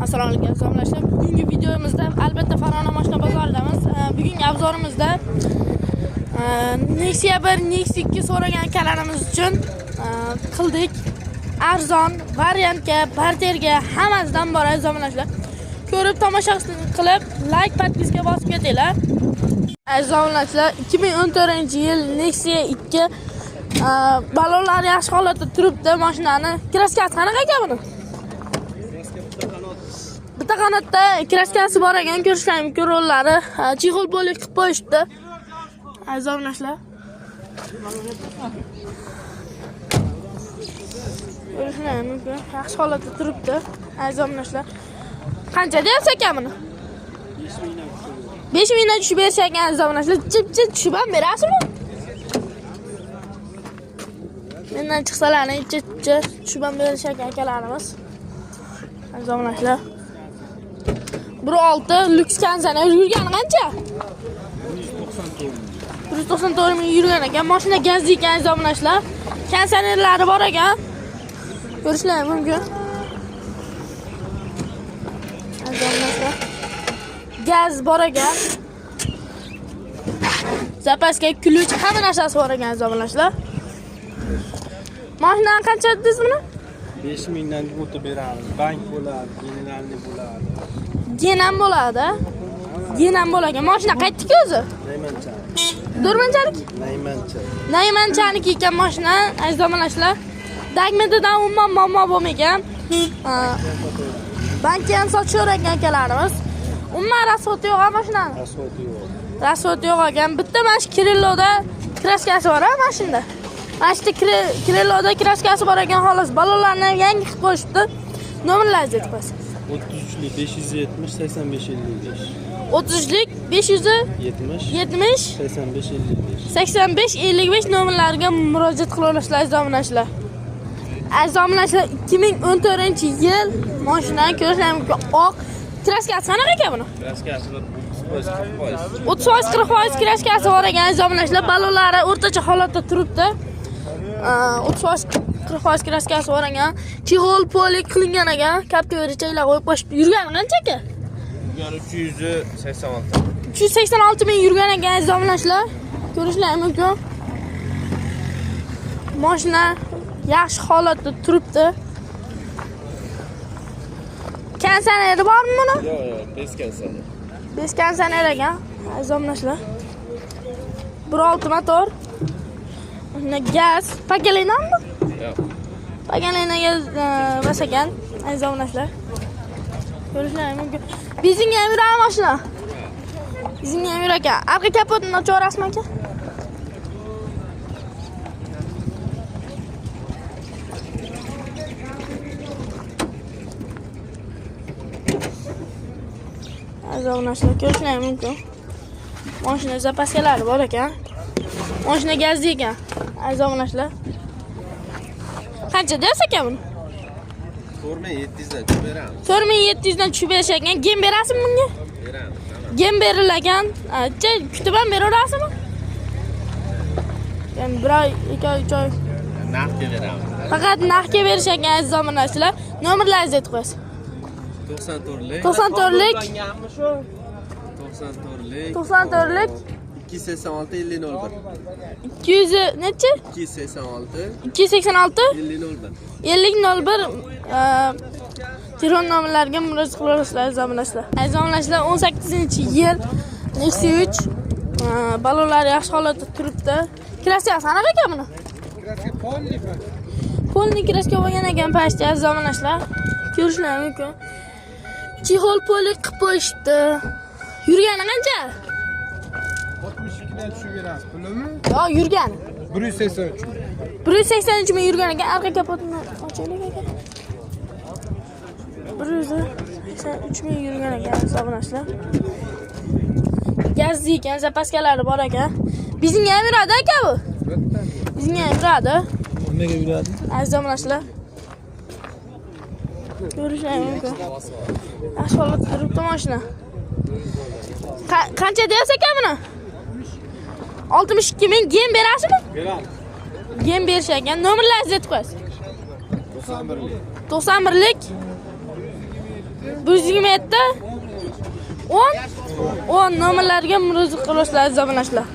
Assalomu alaykum assalomualashlar. Bugungi videomizda albatta Farg'ona mashina bozoridamiz. Bugungi obzorimizda Nexia 1, Nexia 2 so'ragan akalarimiz uchun qildik. Arzon variantga, barterga hammasidan bor azizominashlar. Ko'rib tomosha qilib, like, podpiska bosib ketinglar. Azizominashlar, 2014-yil Nexia 2 balonlar yaxshi holatda turibdi. Mashinani kraskasi qanaqa ekan buni? Bitta qanotda kraskasi bor ekan, ko'rishlar mumkin rollari. Chexol bo'lib qilib qo'yishdi. Azizominashlar. Ko'rishlar mumkin, yaxshi holatda turibdi. Azizominashlar. Qancha deyapsiz ekan buni? 5 mingdan tushib bersa ekan azizominashlar. Chip tushib ham berasizmi? Mendan chiqsalarni chip tushib ham bersa ekan akalarimiz. Azizominashlar. 1.6 Lux Kanzaner yurgani qancha? 194 ming yurgan ekan. Mashina gazli ekan azizominashlar. Kanzanerlari bor ekan. Ko'rishlar mumkin. Azizominashlar. Gaz bor ekan. Zapaska ключ hamma narsasi bor ekan azizominashlar. Mashinani qancha dedingiz buni? 5 mingdan o'tib beramiz. Bank bo'ladi, generalniy bo'ladi. Genam bo'ladi. Genam bo'lagan. Mashina qaytdiki o'zi? Naymanchalik. Do'rmanchalik? Naymanchalik. Naymanchalik ekan mashina, azizominashlar. Dagmetidan umuman muammo bo'lmagan. Bankka ham sochishar ekan akalarimiz. Umuman rasvoti yo'q mashinani. Rasvoti yo'q. Rasvoti yo'q ekan. Bitta mana shu Kirilloda kraskasi bor mashinada. Mana shu Kirilloda kraskasi bor ekan, xolos balonlarni yangi qilib qo'yishibdi. Nomerlaringizni aytib qo'yasiz. 33lik 570 85 55. 30lik 570 85 55. 85 55 nomerlariga murojaat qila olasizlar azizominashlar. Azizominashlar 2014-yil mashinani ko'rishlar mumkin. Oq kraskasi qanaqa ekan buni? Kraskasi 30% 30% kraskasi bor ekan azizominashlar. Balonlari o'rtacha holatda turibdi. 30% kraskasi bor ekan. Chexol polik qilingan ekan. Kaptiverichalar qo'yib qo'shib yurgani qancha ekan? Yurgani 386. 386 ming yurgan ekan azizominashlar. Ko'rishlar mumkin. Mashina yaxshi holatda turibdi. Kansaneri bormi buni? Yo'q, 5 kansaner. 5 kansaner ekan azizominashlar. 1.6 motor. Mana gaz, pakelinami? Yo'q. Pakelinaga bas ekan azizominashlar. Ko'rishlar mumkin. Benzinga ham yuradi mashina. Benzinga ham yurar ekan. Arqa kapotini ochib yuborasizmi aka? Azizominashlar, ko'rishlar mumkin. Mashina zapaskalari bor ekan. Mashina gazli ekan azizominashlar. Qancha deyapsiz ekan buni? 4700 dan tushib beramiz. 4700 dan tushib berish ekan. Gem berasizmi bunga? Beramiz. Gem berilgan. Kutib ham beraverasizmi? Yani 1 oy, 2 oy, 3 oy. Naqdga beramiz. Faqat naqdga berish ekan azizominashlar. Nomerlaringizni aytib qo'yasiz. 94lik. 94lik 94lik 286 5001. 200 necha? 286 286 5001. 5001 telefon nomerlariga murojaat qila olasizlar azizominashlar. Azizominashlar, 18-yil Nexia 3 balonlari yaxshi holatda turibdi. Kraskasi qanaqa ekan buni? Kraska polni. Polni kraska bo'lgan ekan pastda azizominashlar. Ko'rishlar mumkin. Chexol polik qilib qo'yishdi. Yurgani qancha? 62 dan tushib beramiz. Pulimi? Yo'q, yurgani. 183. 183 ming yurgan ekan. Arqa kapotini ochaylik ekan. 183 ming yurgan ekan azizominashlar. Gazli ekan, zapaskalari bor ekan. Bizning ham yuradi aka bu. Bizning ham yuradi. Nimaga yuradi? Azizominashlar. Ko'rishlar mumkin. Yaxshi holatda turibdi mashina. Qancha deyapsiz ekan buni? 62 ming gem berasizmi? Beramiz. Gem berish ekan. Nomerlaringizni aytib qo'yasiz. 91lik. 91lik 127 10 nomerlarga murojaat qilasizlar, aziz obunachilar.